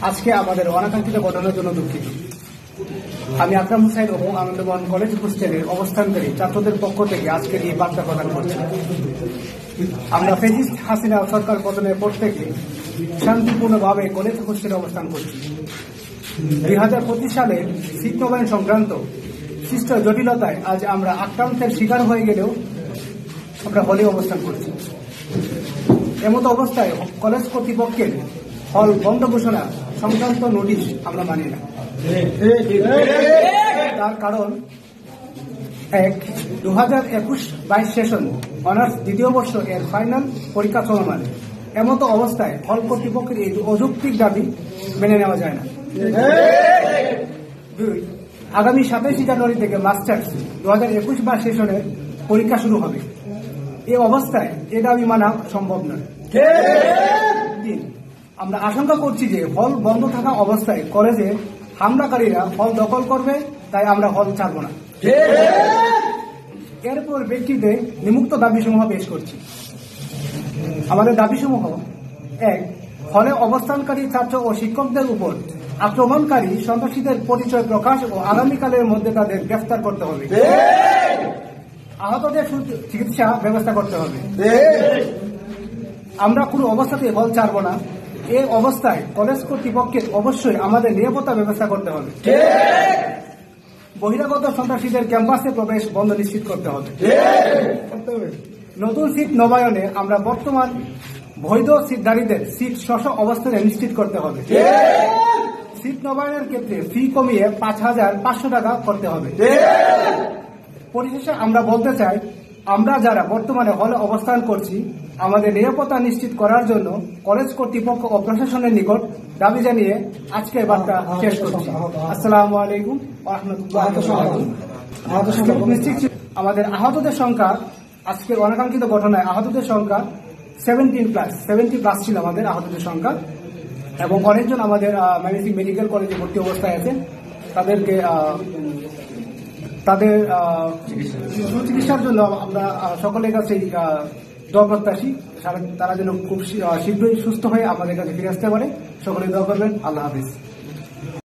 আজকে আমাদের অনাকাঙ্ক্ষিত ঘটনার জন্য দুঃখিত। আমি আকরাম হোসেন ও আনন্দমোহন কলেজ হোস্টেলের অবস্থানকারী ছাত্রদের পক্ষ থেকে আজকের এই বার্তা প্রদান করছি। আমরা ফ্যাসিস্ট হাসিনা সরকার পতনের পর থেকে শান্তিপূর্ণভাবে কলেজ হোস্টেলে অবস্থান করছি। 2025 সালের সিট নবায়ন সংক্রান্ত সৃষ্ট জটিলতায় আজ আমরা আক্রান্তের শিকার হয়ে গেলেও আমরা হলে অবস্থান করছি। এমতো অবস্থায় কলেজ কর্তৃপক্ষের হল বন্ধ ঘোষণা সংক্রান্ত নোটিশ আমরা মানি না। তার কারণ 2021-22 সেশন অনার্স দ্বিতীয় বর্ষ এর ফাইনাল পরীক্ষা চলমান। এমতো অবস্থায় হল কর্তৃপক্ষের এই অযৌক্তিক দাবি মেনে নেওয়া যায় না। আগামী 27 জানুয়ারি থেকে মাস্টার্স 2021-22 সেশনের পরীক্ষা শুরু হবে। এই অবস্থায় এ দাবি মানা সম্ভব নয়। আমরা আশঙ্কা করছি যে হল বন্ধ থাকা অবস্থায় কলেজে হামলাকারীরা হল দখল করবে, তাই আমরা হল ছাড়ব না। এরপর ব্যক্তিতে নিম্নোক্ত দাবিসমূহ পেশ করছি। আমাদের দাবিসমূহ: 1. হলে অবস্থানকারী ছাত্র ও শিক্ষকদের উপর আক্রমণকারী সন্ত্রাসীদের পরিচয় প্রকাশ ও আগামীকালের মধ্যে তাদের গ্রেফতার করতে হবে। আহতদের চিকিৎসা ব্যবস্থা করতে হবে। আমরা কোনো অবস্থাতেই হল ছাড়ব না। এই অবস্থায় কলেজ কর্তৃপক্ষের অবশ্যই আমাদের নিরাপত্তা ব্যবস্থা করতে হবে। বহিরাগত সন্ত্রাসীদের ক্যাম্পাসে প্রবেশ বন্ধ নিশ্চিত করতে হবে। নতুন সিট নবায়নে আমরা বর্তমান বৈধ সিটধারীদের সিট স্ব অবস্থানে নিশ্চিত করতে হবে। সিট নবায়নের ক্ষেত্রে ফি কমিয়ে 5,500 টাকা করতে হবে। পরিশেষে আমরা বলতে চাই, আমরা যারা বর্তমানে হলে অবস্থান করছি, আমাদের নিরাপত্তা নিশ্চিত করার জন্য কলেজ কর্তৃপক্ষ ও প্রশাসনের নিকট দাবি জানিয়ে আজকের বার্তা শেষ করছি। আসসালামু আলাইকুম ওয়া রাহমাতুল্লাহি। আমাদের আহতদের সংখ্যা, আজকের অনাকাঙ্ক্ষিত ঘটনায় আহতদের সংখ্যা 70+ ছিল আমাদের আহতদের সংখ্যা, এবং অনেকজন আমাদের মেডিকেল কলেজে ভর্তি অবস্থায় আছে। তাদেরকে তাদের চিকিৎসার জন্য আমরা সকলের কাছেই দোয়া প্রত্যাশী, তারা যেন খুব শীঘ্রই সুস্থ হয়ে আমাদের কাছে ফিরে আসতে পারে। সকলে দোয়া করবেন। আল্লাহ হাফিজ।